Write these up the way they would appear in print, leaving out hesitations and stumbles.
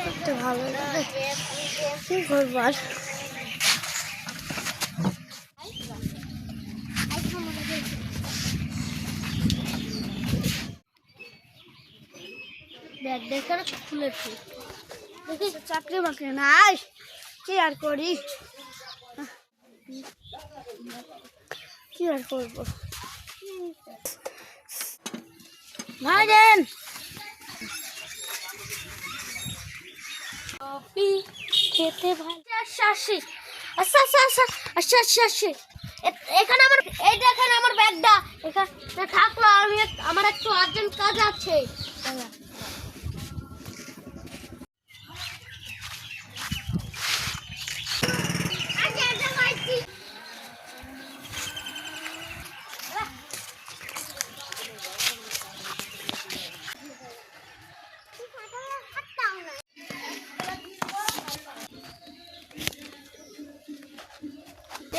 করতে ভালো লাগে, কি করবো আর। ব্যাগ দেখে খুলেছি, দেখি চাকরি বাকরি নাই, কি আর করি, কি আর করবো। ভাইজান কফি খেতে ভালো। আচ্ছা আচ্ছা আচ্ছা আচ্ছা আচ্ছা আচ্ছা আচ্ছা আচ্ছা এখানে আমার, এই দেখেন আমার ব্যাগটা এখানে থাকলো, আমি আমার একটু আর্জেন্ট কাজ আছে।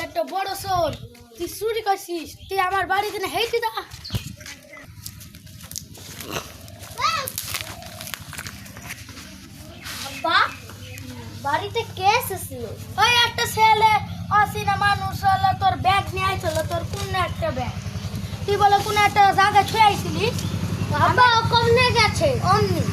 একটা বড় চোর, তুই চুরি করছিস, তুই আমার বাড়িতে না হেঁটে দা। আব্বা বাড়িতে কে এসেছিল? ওই একটা ছেলে অচেনা মানুষ হলো, তোর ব্যাগ নিয়ে আইছিল, তোর কোন একটা ব্যাগ, তুই বলে কোন একটা জায়গায় ছুঁয়ে আইছিলিস। আব্বা ও কমনে গেছে অমনি।